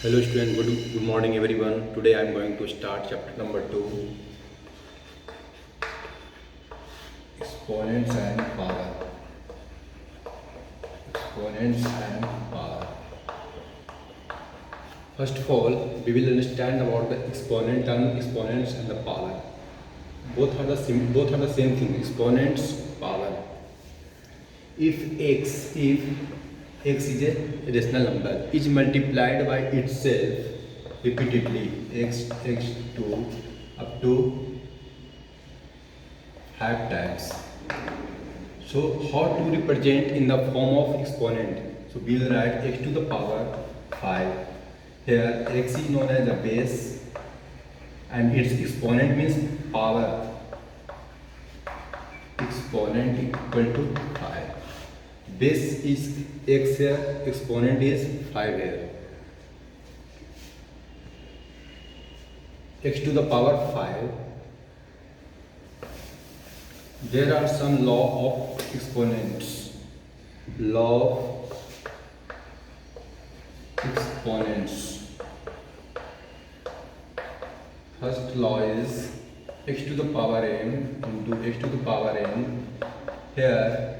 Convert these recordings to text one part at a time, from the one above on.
Hello student, good morning everyone. Today I am going to start chapter number 2, exponents and power. Exponents and power. First of all, we will understand about the exponent and exponents and the power. Both are the same thing. Exponents, power. If x is a rational number is multiplied by itself repeatedly x2 up to 5 times. So how to represent in the form of exponent? So we will write x to the power 5. Here x is known as a base and its exponent means power. Exponent equal to 5. Base is x here, exponent is 5 here. X to the power 5. There are some law of exponents. Law of exponents. First law is x to the power m into x to the power n. Here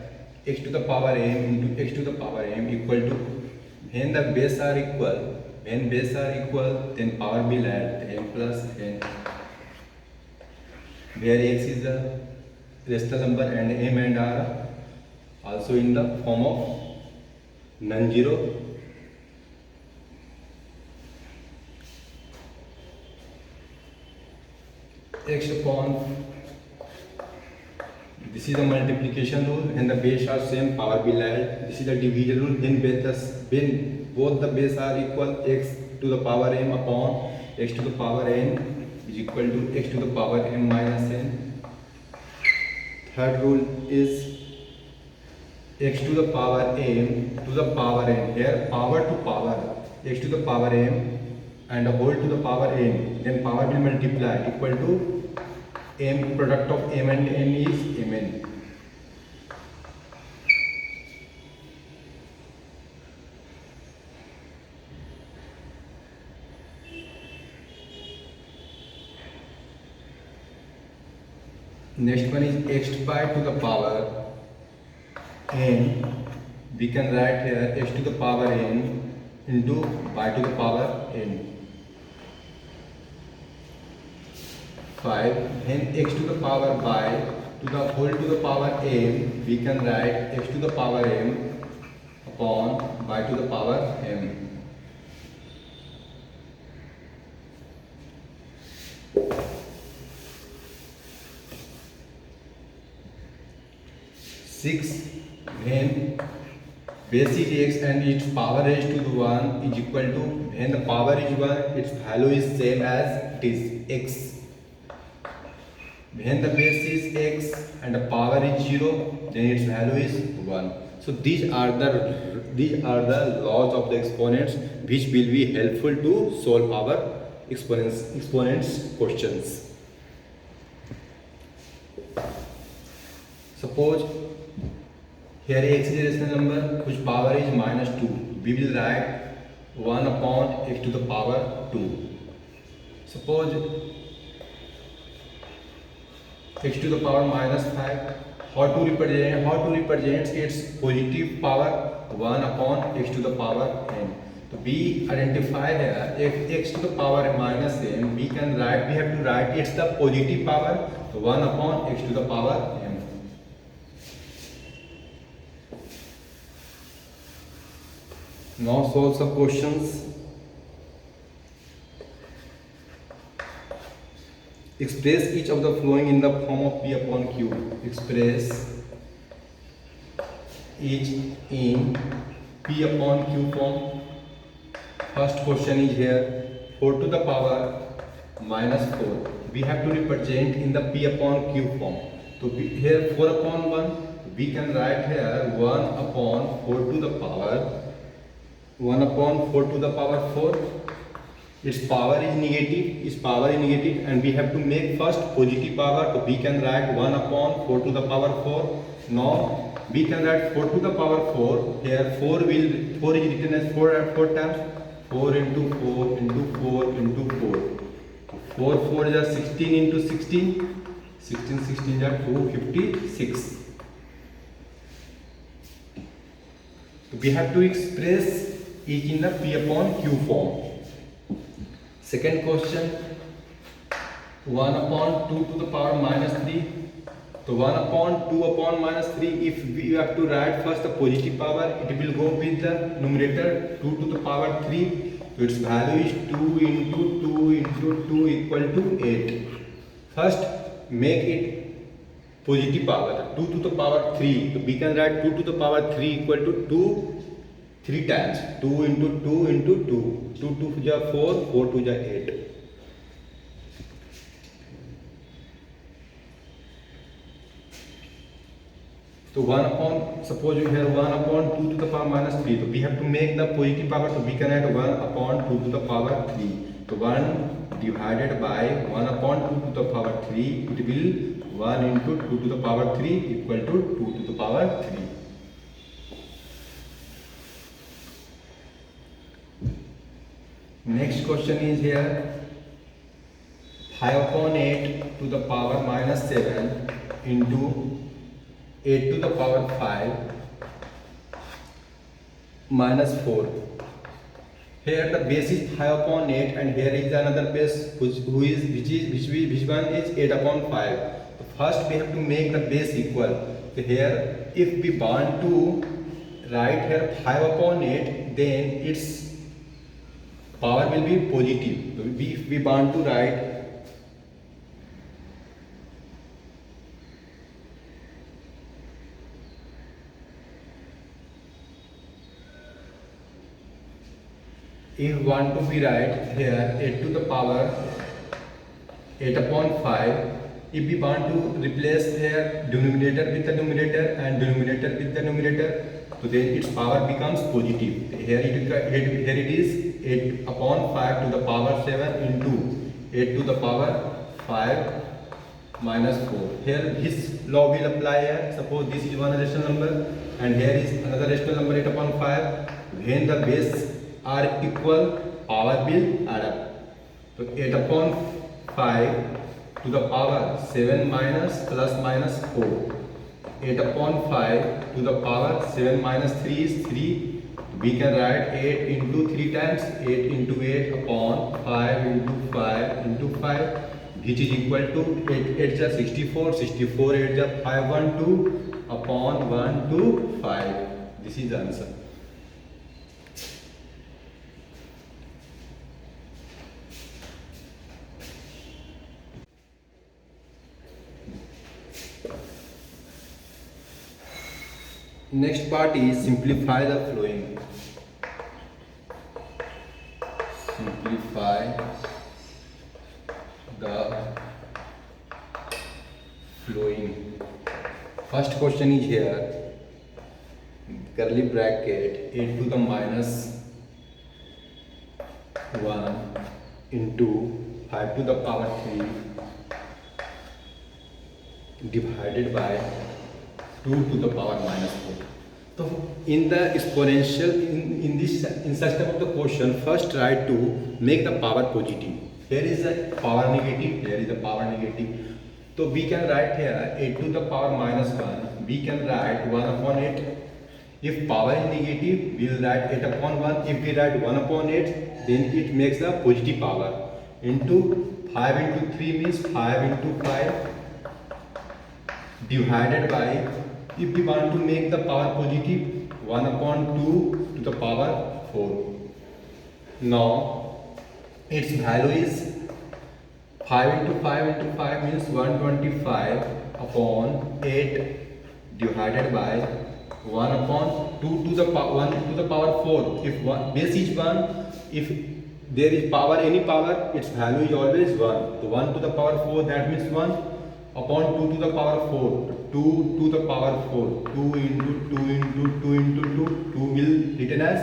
x to the power m into x to the power m equal to, when the base are equal, then power will add m plus n, where x is the rational number and m and r also in the form of non-zero. X upon, this is the multiplication rule, and the base are same, power will add. This is the division rule. When both the base are equal, x to the power m upon x to the power n is equal to x to the power m minus n. Third rule is x to the power m to the power n. Here power to power, x to the power m and a whole to the power n. Then power will multiply equal to m, product of m and n is mn. Next one is x pi to the power n. We can write here x to the power n into pi to the power n. 5. Then x to the power by to the whole to the power m, we can write x to the power m upon by to the power m. Six. When base is x and its power raised to the 1 is equal to, when the power is 1, its value is same as it is x. When the base is x and the power is 0, then its value is 1. So these are the laws of the exponents which will be helpful to solve our exponents questions. Suppose here x is a rational number whose power is minus 2. We will write 1 upon x to the power 2. Suppose x to the power minus 5. How to represent its positive power? 1 upon x to the power n. So we identify here, if x to the power minus n, we have to write it's the positive power, 1 upon x to the power m. Now solve some questions. Express each of the following in the form of P upon Q. Express each in P upon Q form. First question is here, 4 to the power minus 4. We have to represent in the P upon Q form. So here 4 upon 1, we can write here 1 upon 4 to the power 4. Its power is negative, and we have to make first positive power, so we can write 1 upon 4 to the power 4. Now we can write 4 to the power 4. Here 4 is written as 4 times. 4 into 4 into 4 into 4. 4 4 is 16 into 16. 16 16 is 256. So we have to express each in the P upon Q form. Second question, 1 upon 2 to the power minus 3. So 1 upon 2 upon minus 3, if we have to write first the positive power, it will go with the numerator 2 to the power 3. So its value is 2 into 2 into 2 equal to 8. First make it positive power, 2 to the power 3. So we can write 2 to the power 3 equal to 2 3 times. 2 into 2 into 2. 2 2 is 4, 4 2 is 8. So 1 upon, suppose you have 1 upon 2 to the power minus 3. So we have to make the positive power. So we can add 1 upon 2 to the power 3. So 1 divided by 1 upon 2 to the power 3. It will 1 into 2 to the power 3 equal to 2 to the power 3. Next question is here. 5 upon 8 to the power minus 7 into 8 to the power 5 minus 4. Here the base is 5 upon 8 and here is another base which one is 8 upon 5. So first we have to make the base equal. So here if we want to write here 5 upon 8, then its power will be positive. So if we want to write if we want to be write here 8 to the power 8 upon 5, if we want to replace here denominator with the numerator and denominator with the numerator, so then its power becomes positive. Here it is 8 upon 5 to the power 7 into 8 to the power 5 minus 4. Here this law will apply here. Suppose this is one rational number and here is another rational number 8 upon 5. When the base are equal, power will add up. So 8 upon 5 to the power 7 minus plus minus 4. 8 upon 5 to the power 7 minus 3 is 3. We can write 8 into 3 times 8 into 8 upon 5 into 5 into 5, which is equal to 8 8 is 64, 64 8 is 512 upon 1 to 5. This is the answer. Next part is simplify the flowing. Simplify the flowing. First question is here, curly bracket 8 to the minus 1 into 5 to the power 3 divided by 2 to the power minus 4. So in the exponential, in such type of the question, first try to make the power positive. Here is a power negative, here is a power negative. So we can write here 8 to the power minus 1. We can write 1 upon 8. If power is negative, we will write 8 upon 1. If we write 1 upon 8, then it makes the positive power. Into 5 into 3 means 5 into 5 divided by, if we want to make the power positive, 1 upon 2 to the power 4. Now its value is 5 into 5 into 5 means 125 upon 8 divided by 1 upon 2 to the power 1 to the power 4. If one base is 1, if there is power, any power, its value is always 1. So 1 to the power 4, that means 1 upon 2 to the power 4. 2 to the power 4, 2 into 2 into 2 into 2, 2 will written as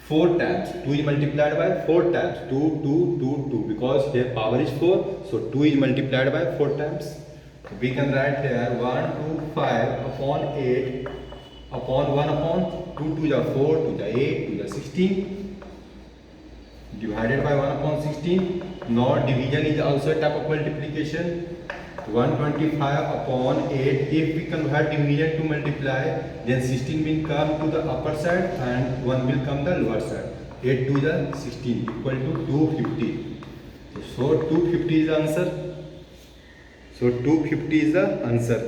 4 times. 2 is multiplied by 4 times. 2, 2, 2, 2. Because here power is 4, so 2 is multiplied by 4 times. So we can write here 1, 2, 5 upon 8 upon 1 upon 2 to the 4 to the 8 to the 16. divided by 1 upon 16. Now division is also a type of multiplication. 125 upon 8. If we convert division to multiply, then 16 will come to the upper side and 1 will come the lower side. 8 to the 16 equal to 250. So 250 is the answer. So 250 is the answer.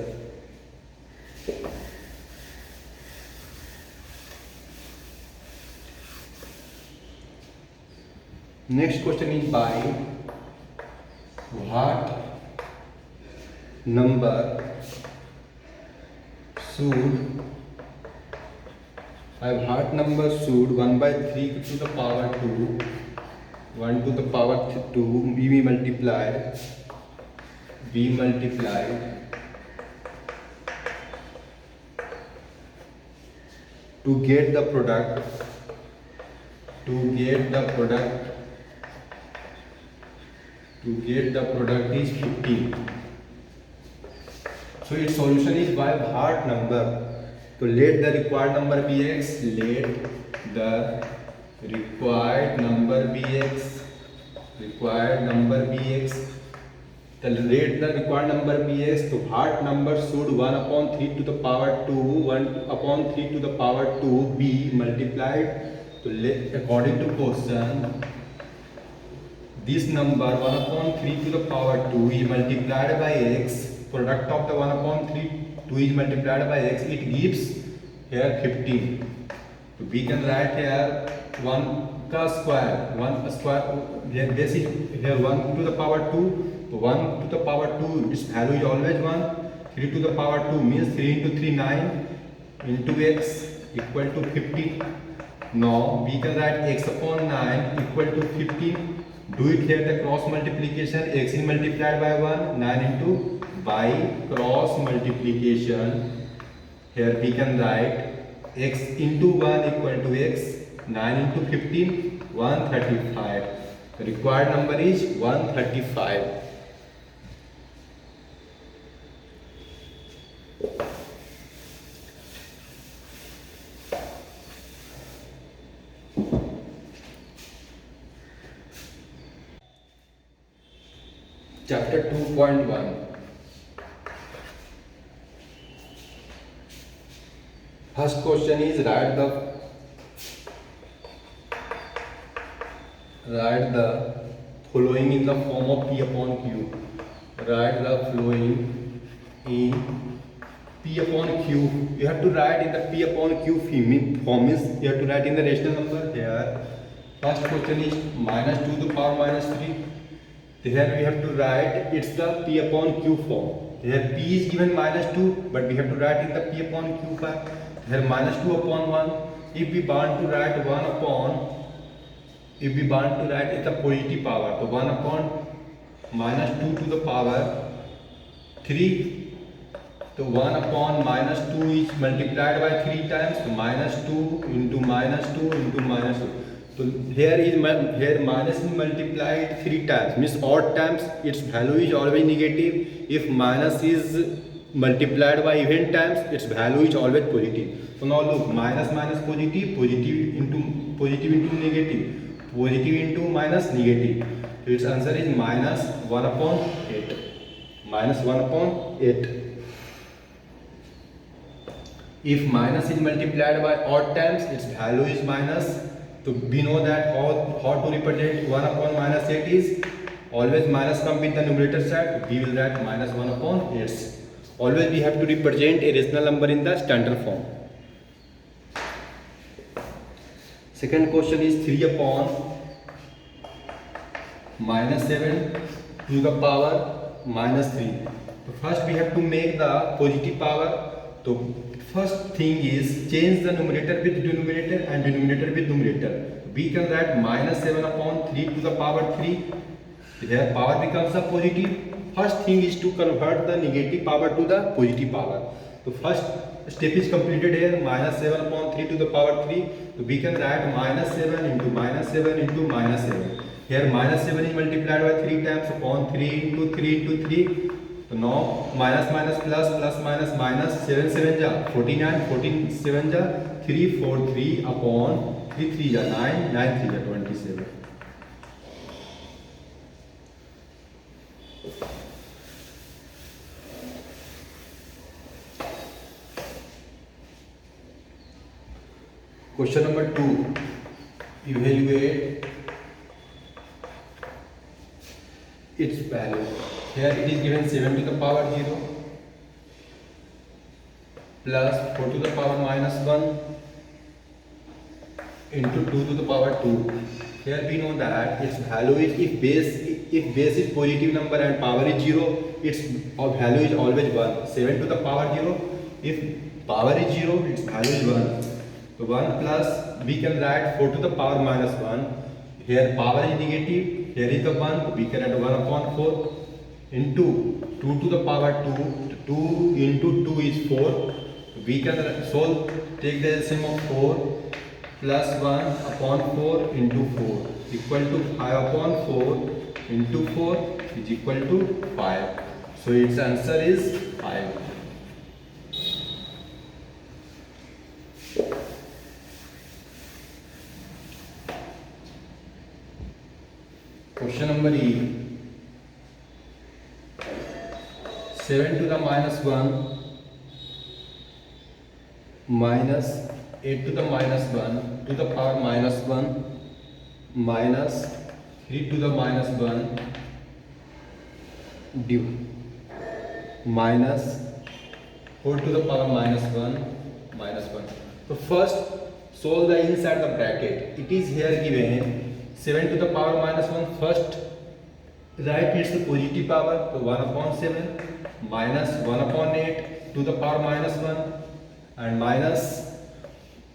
Next question is by what number should 1 by 3 to the power 2, 1 to the power 2 be multiplied to get the product is 15. So its solution is by what number? So let the required number be x. Let the required number be x. So let the required number be x. So what number should 1 upon 3 to the power 2, 1 upon 3 to the power 2 be multiplied? So according to question, this number 1 upon 3 to the power 2 is multiplied by x. Product of the 1 upon 3 2 is multiplied by x. It gives here 15. So we can write here 1 ka square. This is here 1 to the power 2. So 1 to the power 2, its value is always 1. 3 to the power 2 means 3 into 3 9 into x equal to 15. Now we can write x upon 9 equal to 15. Do it here the cross multiplication. X is multiplied by 1, 9 into by cross multiplication. Here we can write x into 1 equal to x, 9 into 15, 135. The required number is 135. Chapter 2.1. First question is write the following in the form of P upon Q. Write the following in P upon Q. You have to write in the P upon Q form. Means you have to write in the rational number here. First question is minus 2 to the power minus 3. Here we have to write it's the P upon Q form. Here P is given minus 2, but we have to write in the P upon Q form. Here minus 2 upon 1. If we want to write it's a positive power. So 1 upon minus 2 to the power 3. So 1 upon minus 2 is multiplied by 3 times. So minus 2 into minus 2 into minus 2. So here minus is multiplied 3 times. Means odd times its value is always negative. If minus is multiplied by even times, its value is always positive. So now look, minus minus positive, positive into negative, positive into minus negative. So its answer is minus 1 upon 8. Minus 1 upon 8. If minus is multiplied by odd times, its value is minus. So we know that how to represent 1 upon minus 8 is always minus come with the numerator side. We will write minus 1 upon 8. Always we have to represent a rational number in the standard form. Second question is 3 upon minus 7 to the power minus 3. So first we have to make the positive power. So first thing is change the numerator with denominator and denominator with numerator. We can write minus 7 upon 3 to the power 3. Here power becomes a positive. First thing is to convert the negative power to the positive power. So first step is completed here. Minus 7 upon 3 to the power 3. So we can write minus 7 into minus 7 into minus 7. Here minus 7 is multiplied by 3 times upon 3 into 3 into 3. So now minus minus plus plus minus minus 7 7 ja 49, 14 7 ja 3 4 3 upon 3 3 ja 9 9 3 ja 27. Question number 2. Evaluate its value. Here it is given 7 to the power 0 plus 4 to the power minus 1 into 2 to the power 2. Here we know that its value is, if base is positive number and power is 0, its value is always 1. 7 to the power 0, if power is 0, its value is 1. So 1 plus, we can write 4 to the power minus 1. Here power is negative, here is the 1, we can add 1 upon 4 into 2 to the power 2. 2 into 2 is 4. We can solve, take the LCM of 4 plus 1 upon 4 into 4 equal to 5 upon 4 into 4 is equal to 5. So its answer is 5. Question number E. 7 to the minus 1 minus 8 to the minus 1 to the power minus 1 minus 3 to the minus 1 minus 4 to the power minus 1 minus 1. So first solve the inside the bracket. It is here given 7 to the power minus 1. First write its positive power, so 1 upon 7 minus 1 upon 8 to the power minus 1 and minus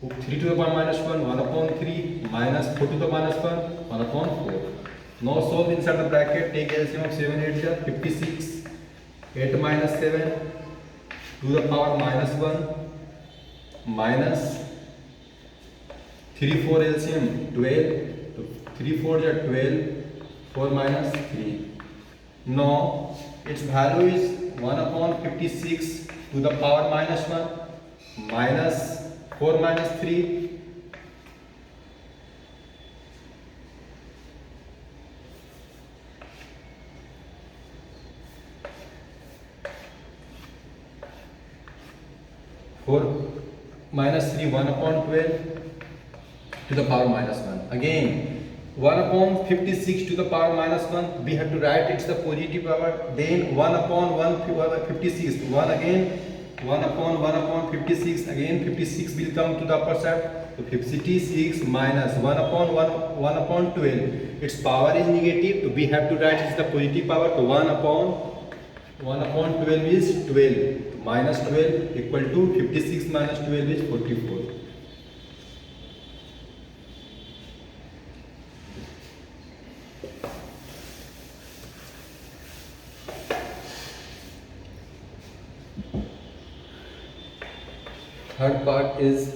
3 to the power minus 1, 1 upon 3 minus 4 to the minus 1, 1 upon 4. Now solve inside the bracket, take LCM of 7 8 is 56, 8 minus 7 to the power minus 1 minus 3 4 LCM 12, 3 4 is 12, 4 minus 3. Now its value is 1 upon 56 to the power minus 1 minus 4 minus 3 4 minus 3 1 upon 12 to the power minus 1. Again 1 upon 56 to the power minus 1, we have to write it's the positive power. Then 1 upon 56, 1 again 1 upon 56, again 56 will come to the upper side. So 56 minus 1 upon 12, its power is negative, so we have to write it's the positive power. So 1 upon 12 is 12, minus 12 equal to 56 minus 12 is 44. Third part is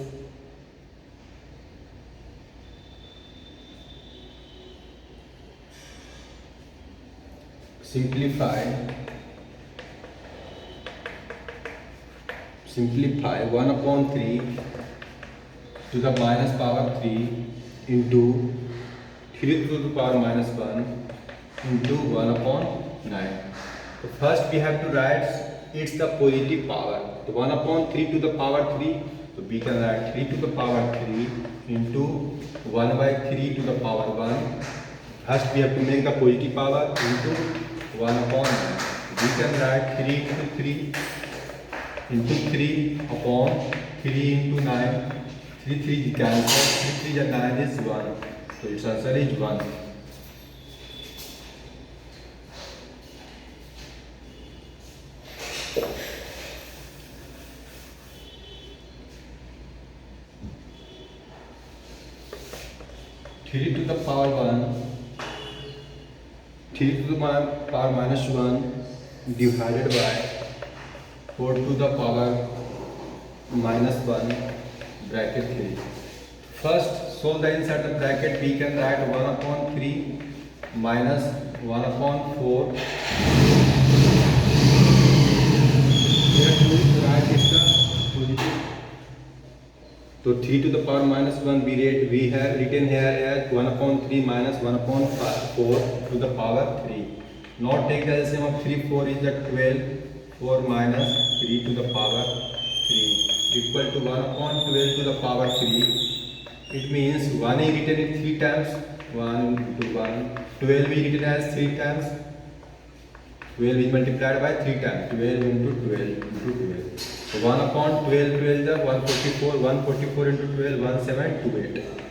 simplify 1 upon 3 to the minus power 3 into 3 to the power minus 1 into 1 upon 9. So first we have to write it's the positive power. So 1 upon 3 to the power 3, so we can write 3 to the power 3 into 1 by 3 to the power 1. First we have to make the positive power into 1 upon 9. We can write 3 into 3 into 3 upon 3 into 9. 3 cancel, 3 is 9 is 1. So its answer is 1. Three to the power 1, 3 to the power minus 1 divided by 4 to the power minus 1 bracket 3. First solve the inside the bracket, we can write 1 upon 3 minus 1 upon 4. Here to write is the positive. So 3 to the power minus 1 we have written here as 1 upon 3 minus 1 upon 4 to the power 3. Now take the LCM of 3, 4 is at 12, 4 minus 3 to the power 3 equal to 1 upon 12 to the power 3 It means 1 is written in 3 times. 1 into 1. 12 is written as 3 times. 12 is multiplied by 3 times. 12 into 12 into 12. So 1 upon 12, 12 is 144. 144 into 12, 1728.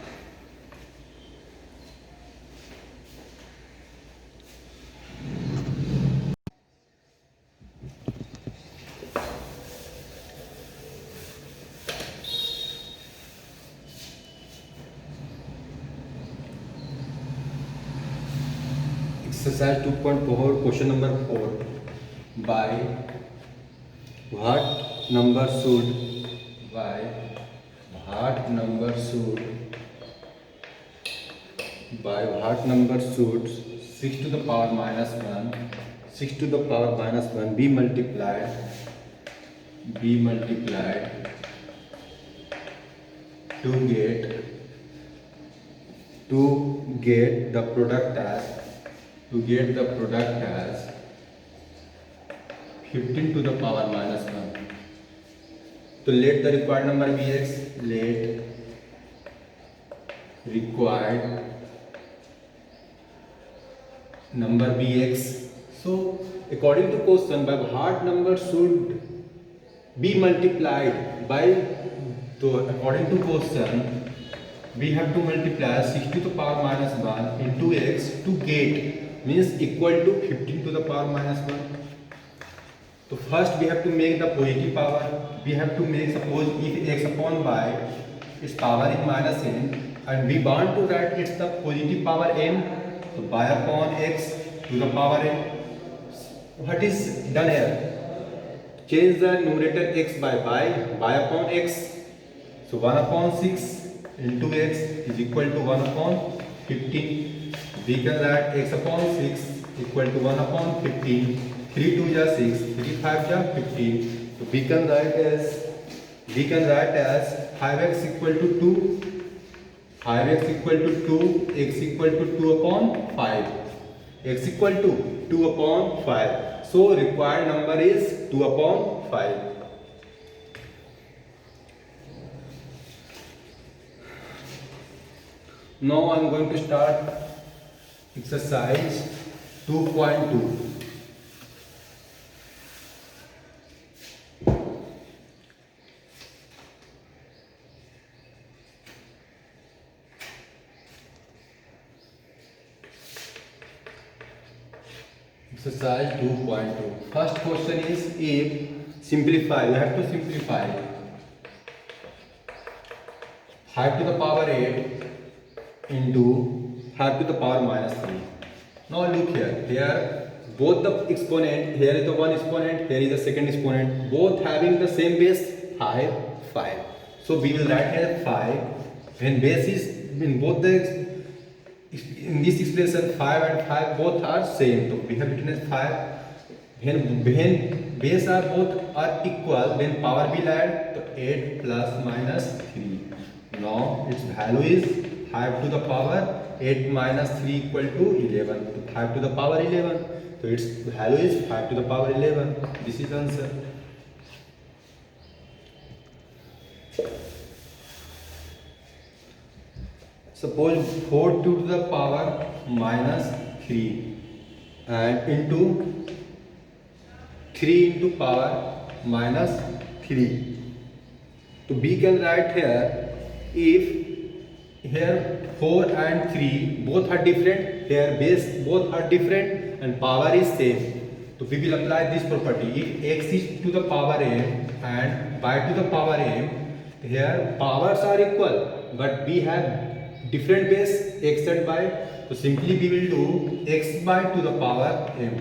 Exercise 2.4, question number 4. By what number should 6 to the power minus 1 be multiplied to get the product as 15 to the power minus 1. So let the required number be x. Let required number be x. So according to question, by what number should be multiplied by? So according to question, we have to multiply 6 to the power minus 1 into x to get, means equal to 15 to the power minus 1. So first we have to make the positive power. We have to make, suppose if x upon y its power is minus n and we want to write it's the positive power m, so y upon x to the power n. What is done here? Change the numerator x by y upon x. So 1 upon 6 into x is equal to 1 upon 15. We can write x upon 6 equal to 1 upon 15. 3 2 is 6, 3 5 is 15. So we can write as 5x equal to 2, 5x equal to 2, x equal to 2 upon 5, x equal to 2 upon 5. So required number is 2 upon 5. Now I am going to start exercise 2.2. Exercise 2.2. First question is, if simplify, you have to simplify 5 to the power 8 into 5 to the power minus 3. Now look here both the exponent, here is the one exponent, here is the second exponent, both having the same base 5. So we will write here 5 when base is in both the, in this expression 5 and 5 both are same, so we have written as 5. When base are both are equal, then power will add, so 8 plus minus 3. Now its value is 5 to the power 8 minus 3 equal to 11. So 5 to the power 11. So its value is 5 to the power 11. This is answer. Suppose 4 to the power minus 3 and into 3 into power minus 3. So we can write here, if here 4 and 3 both are different, here base both are different and power is same, so we will apply this property. If x is to the power m and y to the power m, here powers are equal but we have different base x and y, so simply we will do x by to the power m.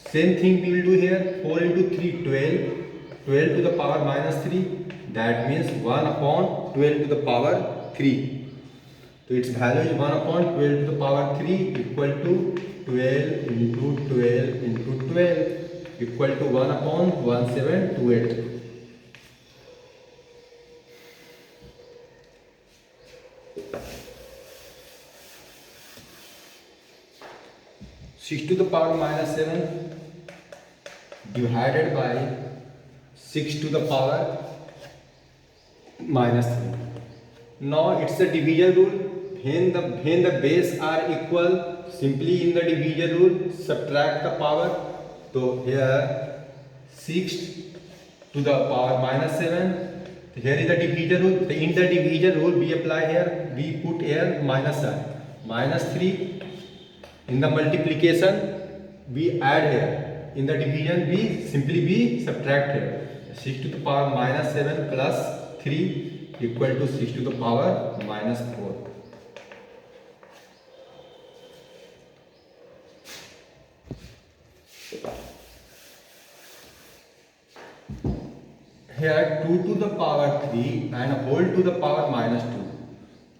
Same thing we will do here. 4 into 3 12 to the power minus 3, that means 1 upon 12 to the power 3. So its value is 1 upon 12 to the power 3 equal to 12 into 12 into 12 equal to 1 upon 1728. 6 to the power minus 7 divided by 6 to the power minus 3. Now it's the division rule. When the base are equal, simply in the division rule subtract the power. So here 6 to the power minus 7. Here is the division rule. In the division rule we apply here, we put here minus sign. Minus 3. In the multiplication we add here. In the division we subtract here. 6 to the power minus 7 plus 3 equal to 6 to the power minus 4. Here 2 to the power 3 and whole to the power minus 2.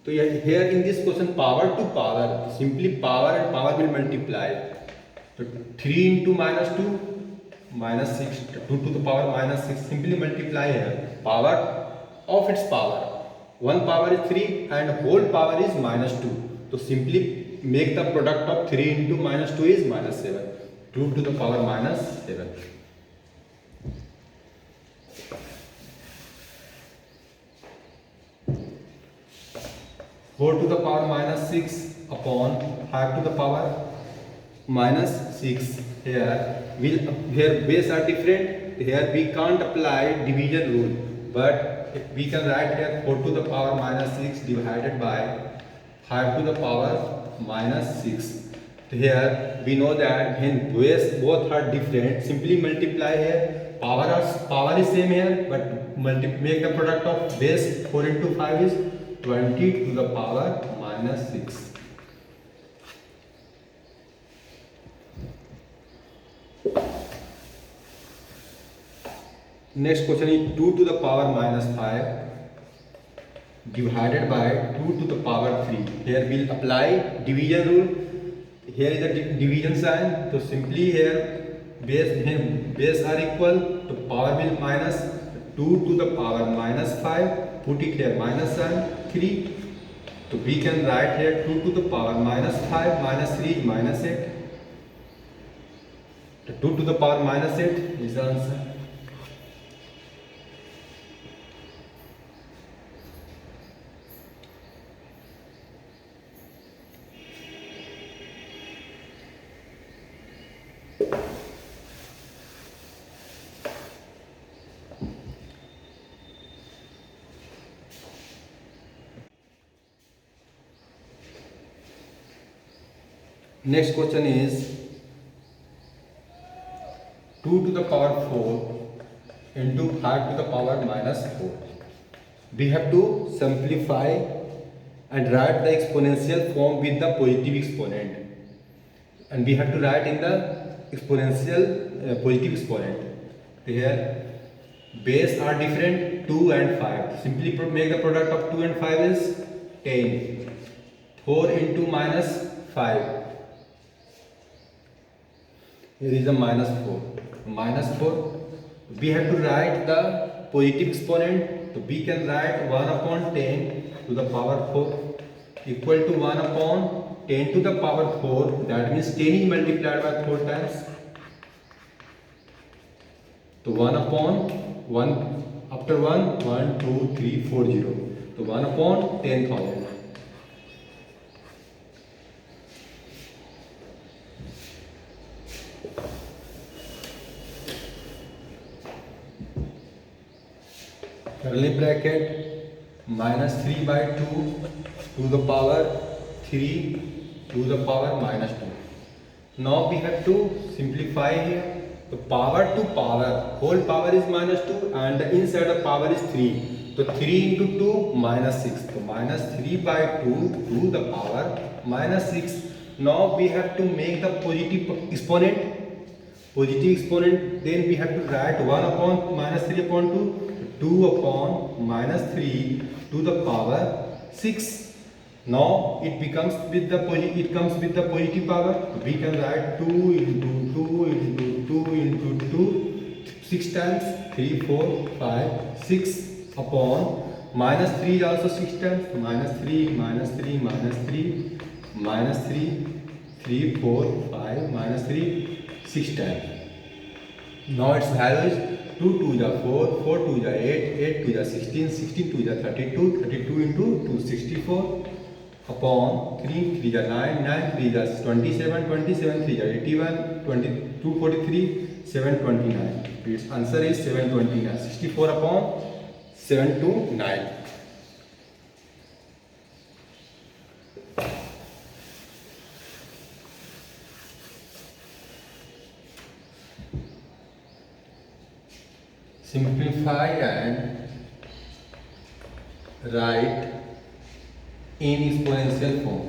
So here in this question power to power, simply power and power will multiply. So 3 into minus 2 minus 6, 2 to the power minus 6, simply multiply here. Power of its power. One power is 3 and whole power is minus 2. So simply make the product of 3 into minus 2 is minus 7. 2 to the power minus 7. 4 to the power minus 6 upon 5 to the power minus 6. Here base are different. Here we can't apply division rule, but we can write here 4 to the power minus 6 divided by 5 to the power minus 6. Here we know that when base both are different, simply multiply here. Power is same here, but make the product of base 4 into 5 is 20 to the power minus 6. Next question is 2 to the power minus 5 divided by 2 to the power 3. Here we will apply division rule. Here is the division sign. So simply here base are equal, to power will minus 2 to the power minus 5. Put it here minus sign 3. So we can write here 2 to the power minus 5 minus 3 minus 8. So 2 to the power minus 8 is the answer. Next question is 2 to the power 4 into 5 to the power minus 4. We have to simplify and write the exponential form with the positive exponent. And we have to write in the exponential positive exponent. Here base are different, 2 and 5. Simply make the product of 2 and 5 is 10. 4 into minus 5. Here is the minus 4. Minus 4. We have to write the positive exponent. So we can write 1 upon 10 to the power 4 equal to 1 upon 10 to the power 4. That means 10 is multiplied by 4 times. So 1 upon 1 after 1, 1, 2, 3, 4, 0. So 1 upon 10,000. Curly bracket minus 3 by 2 to the power 3 to the power minus 2. Now we have to simplify here. The power to power, whole power is minus 2 and the inside of power is 3. So 3 into 2 minus 6. So minus 3 by 2 to the power minus 6. Now we have to make the positive exponent. Then we have to write 1 upon minus 3 upon 2. 2 upon minus 3 to the power 6. Now it comes with the positive power. We can write 2 into 2 into 2 into 2 6 times 3, 4, 5, 6 upon minus 3 is also 6 times. Minus 3, minus 3, minus 3, minus 3, 3, 4, 5, minus 3, 6 times. Now its value is 2 2 जा 4, 4 2 जा 8, 8 2 जा 16, 16 2 जा 32, 32 into 2 64 upon 3 3 जा 9, 9 3 जा 27, 27 3 जा 81, 22 43, 729. Its answer is 729. 64 upon 7 to 9. Simplify and write in exponential form.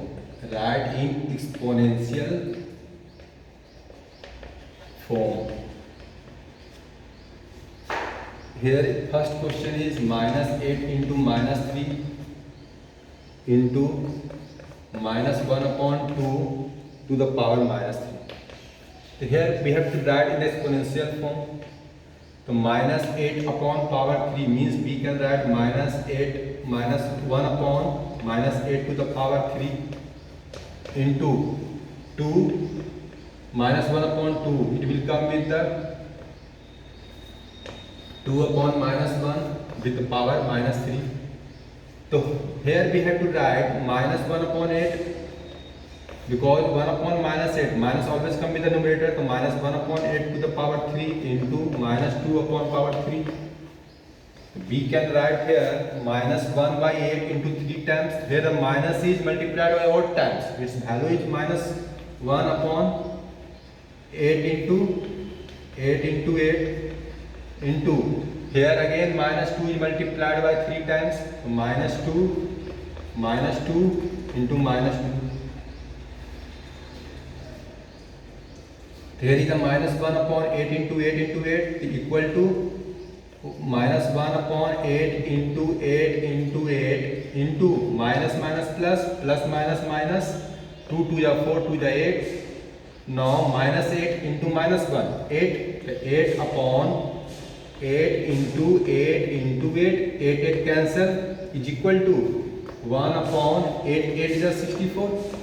Write in exponential form. Here first question is minus 8 into minus 3 into minus 1 upon 2 to the power minus 3. So here we have to write in the exponential form. So minus 8 upon power 3 means we can write minus 8 minus 1 upon minus 8 to the power 3 into 2 minus 1 upon 2. It will come with the 2 upon minus 1 with the power minus 3. So here we have to write minus 1 upon 8 because 1 upon minus 8, minus always come with the numerator, so minus 1 upon 8 to the power 3 into minus 2 upon power 3. We can write here minus 1 by 8 into 3 times. Here the minus is multiplied by odd times. Its value is minus 1 upon 8 into 8 into here again minus 2 is multiplied by 3 times. So minus 2 into minus 2. Here is a minus 1 upon 8 into 8 equal to minus 1 upon 8 into 8 into 8 into minus minus plus plus minus minus 2 2 ja 4 2 ja 8. Now minus 8 into minus 1 8 upon 8 into 8 into 8 8 cancel is equal to 1 upon 8 8 is 64.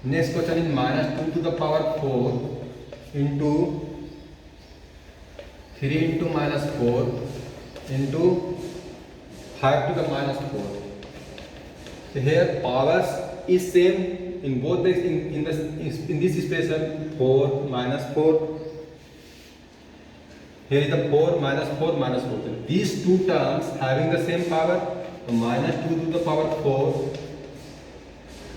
Next question is minus 2 to the power 4 into 3 into minus 4 into 5 to the minus 4. So here powers is same in both the in this expression 4 minus 4. Here is the 4 minus 4 minus 4. So these two terms having the same power, so minus 2 to the power 4.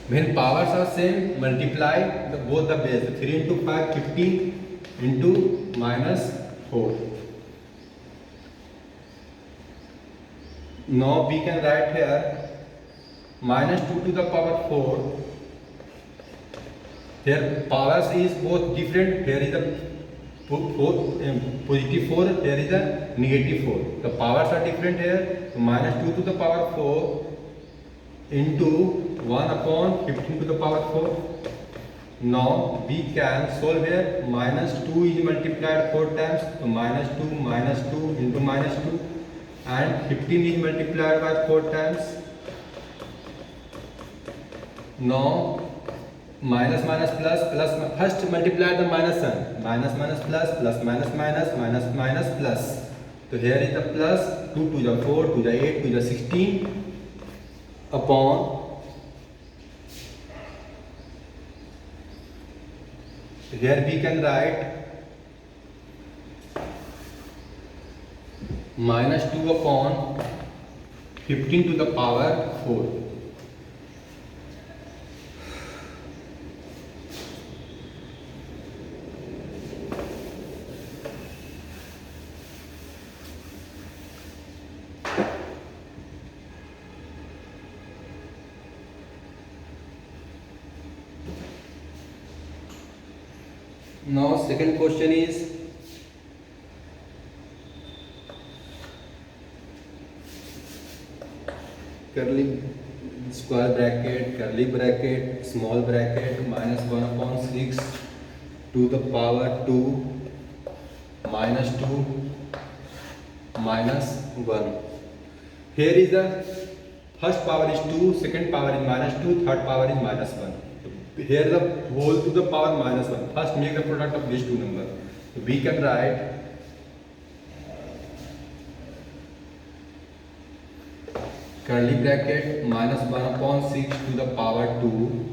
When powers are same, multiply both the base. 3 into 5, 15 into minus 4. Now we can write here minus 2 to the power 4. Here powers is both different. Here is the positive 4, here is the negative 4. The powers are different here. So minus 2 to the power 4 into 1 upon 15 to the power 4. Now we can solve here. Minus 2 is multiplied 4 times. So minus 2 into minus 2 and 15 is multiplied by 4 times. Now minus minus plus plus first multiply the minus sign. Minus minus plus plus minus minus minus minus plus. So here is the plus 2 to the 4 to the 8 to the 16 upon here we can write minus 2 upon 15 to the power 4. Now second question is curly square bracket, curly bracket, small bracket, minus 1 upon 6 to the power 2 minus 2 minus 1. Here is the first power is 2, second power is minus 2, third power is minus 1. Here the whole to the power minus 1. First make the product of these two numbers. So we can write curly bracket minus 1 upon 6 to the power 2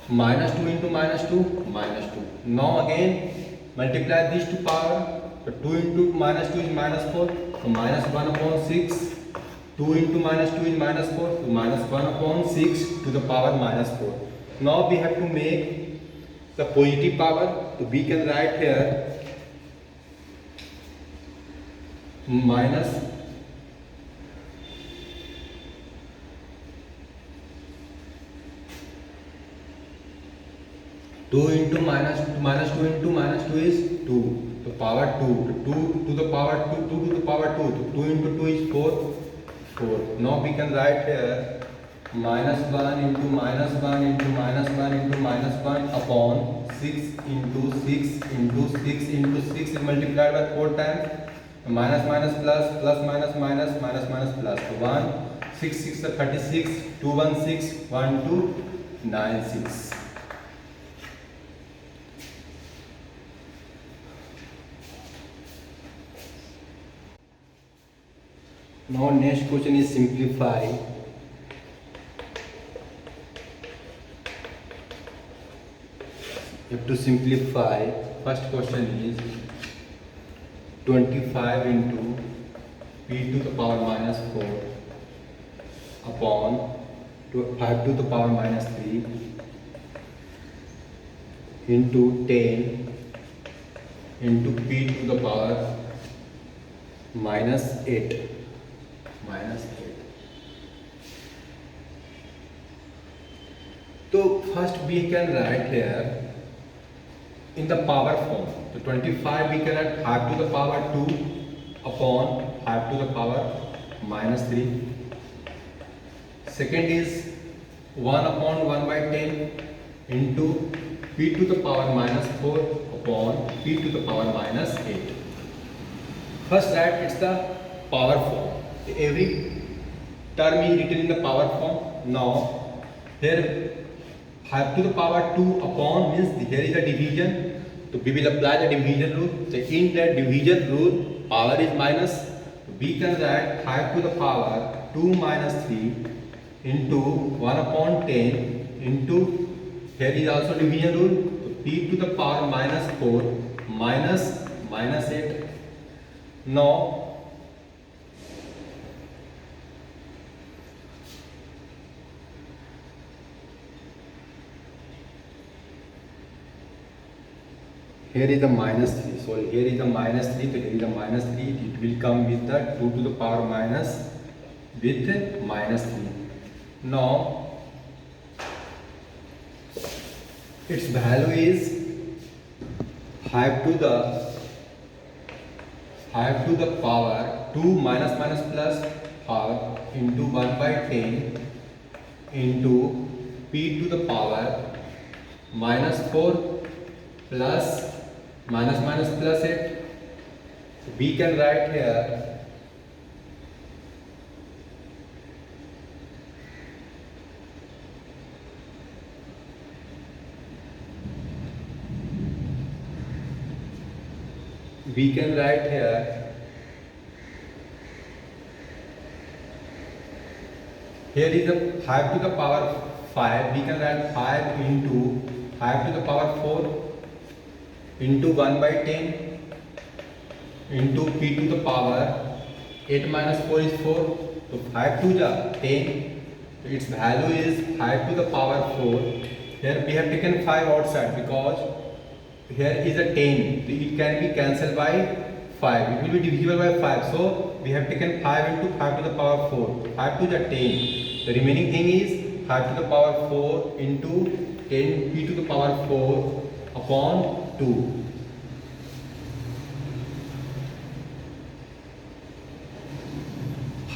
minus 2 into minus 2 minus 2. Now again multiply these two power. So 2 into minus 2 is minus 4. So minus 1 upon 6. 2 into minus 2 is minus 4. So minus 1 upon 6 to the power minus 4. Now we have to make the positive power. So we can write here minus 2 into minus 2 into minus 2 is 2. So power 2. 2 to the power 2. 2 to the power 2. So 2 into 2 is 4. 4. Now we can write here minus 1 into minus 1 into minus 1 into minus 1 upon 6 into 6 into 6 into 6 is multiplied by 4 times. Minus minus plus plus minus minus minus minus plus. So 1 6 6 are 36. 2 1 6 1 2 9 6. Now next question is simplify. You have to simplify. First question is 25 into p to the power minus 4 upon 5 to the power minus 3 into 10 into p to the power minus 8. minus 8. So first we can write here in the power form. So 25 we can write 5 to the power 2 upon 5 to the power minus 3. Second is 1 upon 1 by 10 into p to the power minus 4 upon p to the power minus 8. First write it's the power form. Every term is written in the power form. Now here 5 to the power 2 upon means here is a division. So we will apply the division rule. So in that division rule power is minus. We can write 5 to the power 2 minus 3 into 1 upon 10 into here is also division rule. So p to the power minus 4 minus minus 8. Now here is the minus 3. So here is the minus 3. So here is the minus 3. It will come with the 2 to the power minus with minus 3. Now its value is 5 to the power 2 minus minus plus power into 1 by 10 into p to the power minus 4 plus minus minus plus 8. So we can write here here is the 5 to the power 5. We can write 5 into 5 to the power 4 into 1 by 10 into p to the power 8 minus 4 is 4. So 5 to the 10. So its value is 5 to the power 4. Here we have taken 5 outside because here is a 10. So it can be cancelled by 5. It will be divisible by 5. So we have taken 5 into 5 to the power 4. 5 to the 10. The remaining thing is 5 to the power 4 into 10 p to the power 4 upon 2.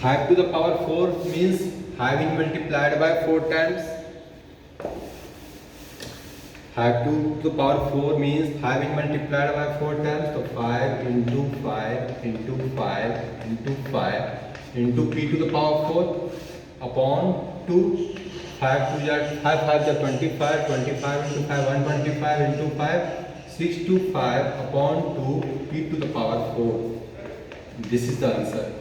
Five to the power 4 means 5 is multiplied by 4 times. 5 to the power 4 means 5 is multiplied by 4 times, so 5 into 5 into 5 into 5 into p to the power 4 upon 2. 5 to 5 5 is 25, 25 into 5 125 into 5 6 to 5 upon 2 p to the power 4. This is the answer.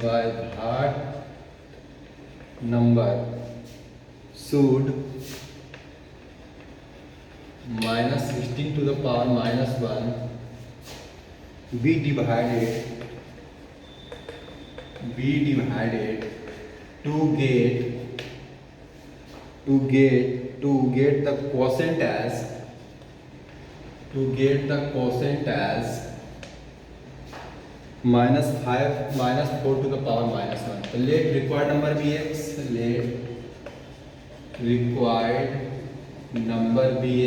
by Bhatt number should minus 16 to the power minus 1 be divided to get the quotient as minus 5 minus 4 to the power minus 1. So let required number be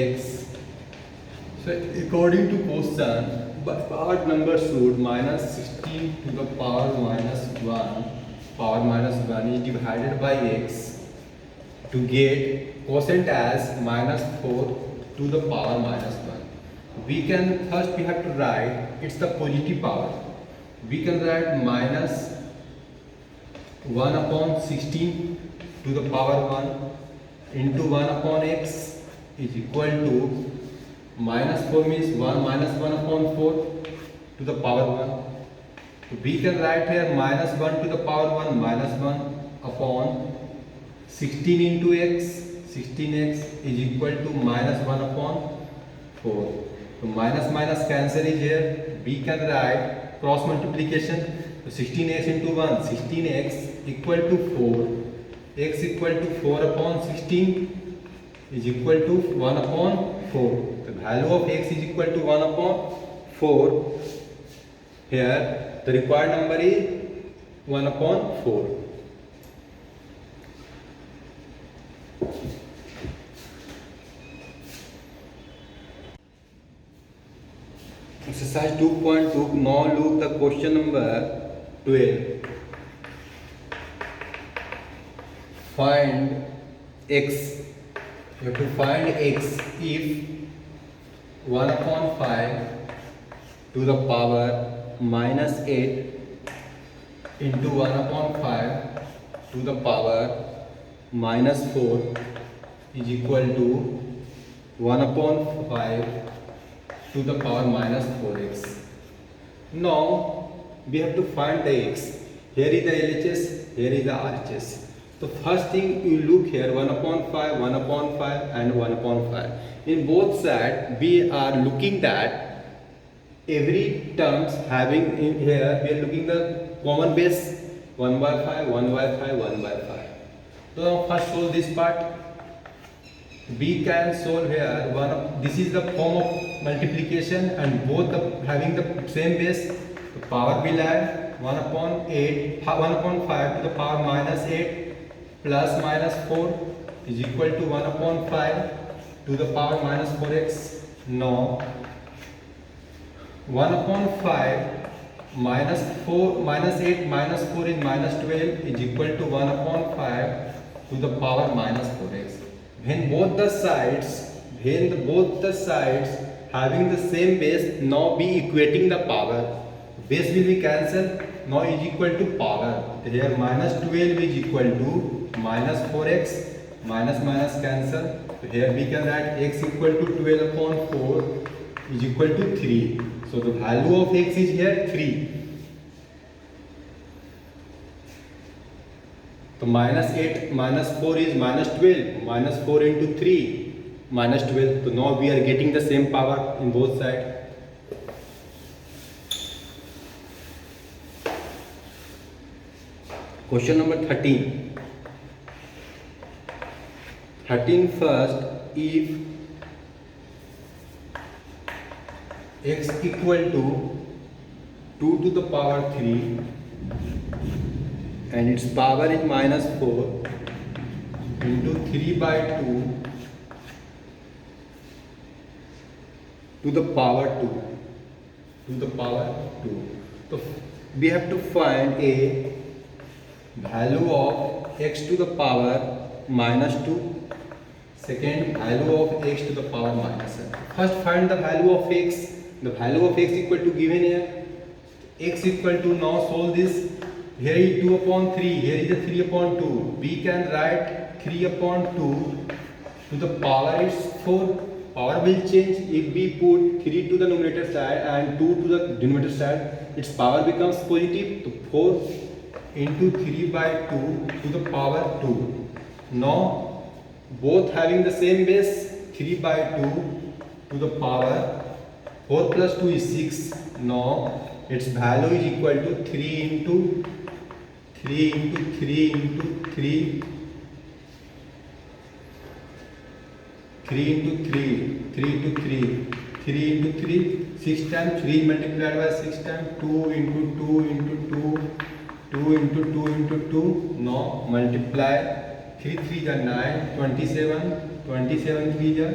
x. So according to question, part number should minus 16 to the power minus 1 is divided by x to get quotient as minus 4 to the power minus 1. We have to write it's the positive power. We can write minus 1 upon 16 to the power 1 into 1 upon x is equal to minus 4 means 1 minus 1 upon 4 to the power 1. So we can write here minus 1 to the power 1 minus 1 upon 16 into x. 16x is equal to minus 1 upon 4. So minus minus cancel is here. We can write cross multiplication. So 16x into 1, 16x equal to 4. X equal to 4 upon 16 is equal to 1 upon 4. The value of x is equal to 1 upon 4. Here the required number is 1 upon 4. Exercise 2.2. Now look the question number 12. Find x. You have to find x if 1 upon 5 to the power minus 8 into 1 upon 5 to the power minus 4 is equal to 1 upon 5 to the power minus 4x. Now we have to find the x. Here is the LHS, here is the RHS. So first thing you look here 1 upon 5, 1 upon 5 and 1 upon 5. In both sides we are looking that every terms having in here we are looking the common base 1 by 5, 1 by 5, 1 by 5. So now first solve this part. We can solve here this is the form of multiplication and both having the same base. The power will add 1 upon 5 to the power minus 8 plus minus 4 is equal to 1 upon 5 to the power minus 4x. Now 1 upon 5 minus 8 minus 4 is minus 12 is equal to 1 upon 5 to the power minus 4x. When both the sides having the same base, now be equating the power. Base will be cancelled, now is equal to power. Here minus 12 is equal to minus 4x, minus minus cancel. So here we can write x equal to 12 upon 4 is equal to 3. So the value of x is here 3. So minus 8 minus 4 is minus 12. Minus 4 into 3 minus 12. So now we are getting the same power in both sides. Question number 13. 13 first, if x equal to 2 to the power 3 and its power is minus 4 into 3 by 2 to the power 2 to the power 2. So we have to find a value of x to the power minus 2, second value of x to the power minus 1. First find the value of x. The value of x equal to given here, x equal to, now solve this. Here is 2 upon 3, here is a 3 upon 2. We can write 3 upon 2 to the power is 4. Power will change if we put 3 to the numerator side and 2 to the denominator side. Its power becomes positive. So 4 into 3 by 2 to the power 2. Now both having the same base, 3 by 2 to the power 4 plus 2 is 6. Now its value is equal to 3 into 3 into 3 into 3 3 into 3, 3 into 3, 3 into 3, 6 times 3 multiplied by 6 times, 2 into 2 into 2, 2 into 2 into 2. Now multiply 3 3 is 9, 27, 27 3 is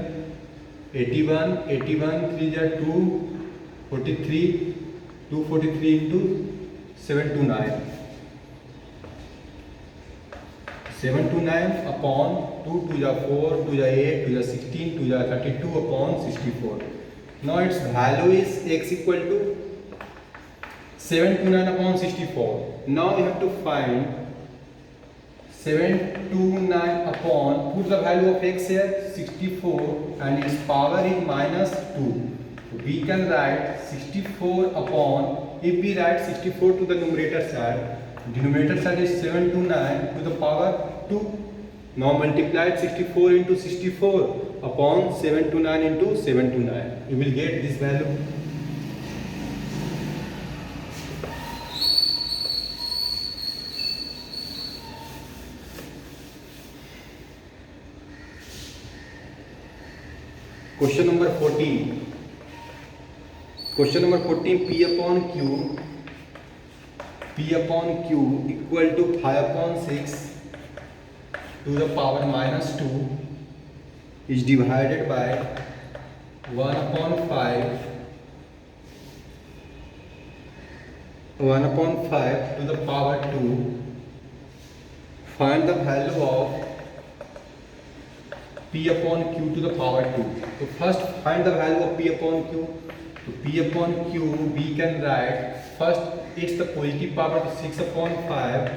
81, 81 3 is 2, 43, 243 into 7 to 9. 7 to 9 upon 2 to the 4, to the 8, to the 16, to the 32 upon 64. Now its value is x equal to 7 to 9 upon 64. Now you have to find 7 to 9 upon, put the value of x here, 64, and its power is minus 2. So we can write 64 upon, if we write 64 to the numerator side, denominator side is 7 to 9 to the power 2. Now multiply 64 into 64 upon 7 to 9 into 7 to 9. You will get this value. Question number 14. Question number 14, P upon Q. P upon Q equal to 5 upon 6 to the power minus 2 is divided by 1 upon 5 to the power 2. Find the value of P upon Q to the power 2. So first find the value of P upon Q. So P upon Q we can write, first it's the positive power 6 upon 5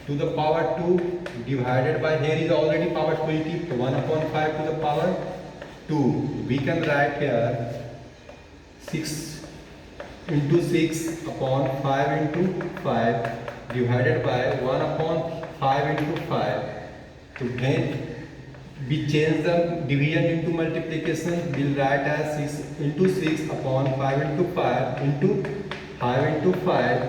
to the power 2 divided by, here is already power positive, so 1 upon 5 to the power 2. We can write here 6 into 6 upon 5 into 5 divided by 1 upon 5 into 5. So when we change the division into multiplication, we'll write as 6 into 6 upon 5 into 5 into 5 into 5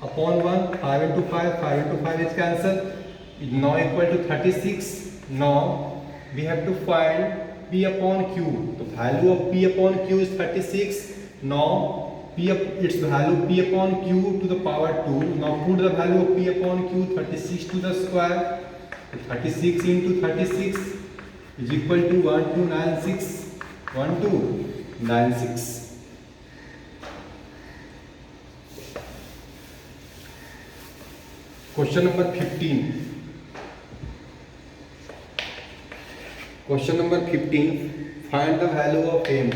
upon 1, 5 into 5, 5 into 5 is cancelled. Is now equal to 36. Now we have to find P upon Q. The value of P upon Q is 36. Now its value P upon Q to the power 2. Now put the value of P upon Q, 36 to the square. So 36 into 36 is equal to 1296. 1296. Question number 15. Question number 15. Find the value of m.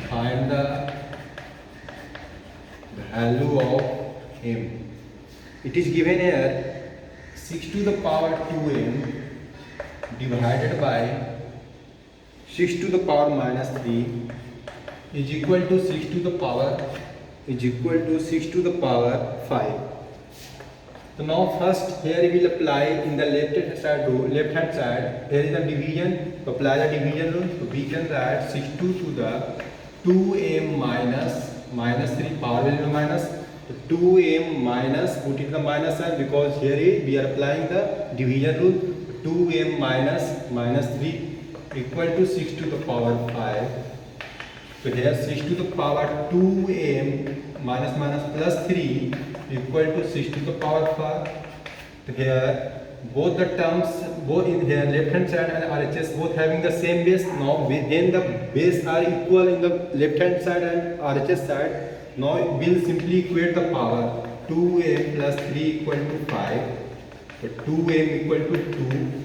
Find the value of m. It is given here 6 to the power 2m divided by 6 to the power minus 3 is equal to 6 to the power 5. So now first here we will apply in the left hand side, here is the division. To apply the division rule, so we can write 62 to the 2m minus 3, power will be minus. So 2m minus, put it the minus sign because here we are applying the division rule. 2m minus 3 equal to 6 to the power 5 So here 6 to the power 2m minus minus plus 3 equal to 6 to the power 5. So here both the terms, both in here left hand side and RHS both having the same base. Now when the base are equal in the left hand side and RHS side, now we'll simply equate the power 2m plus 3 equal to 5. So 2m equal to 2.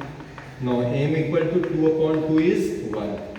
Now m equal to 2 upon 2 is 1.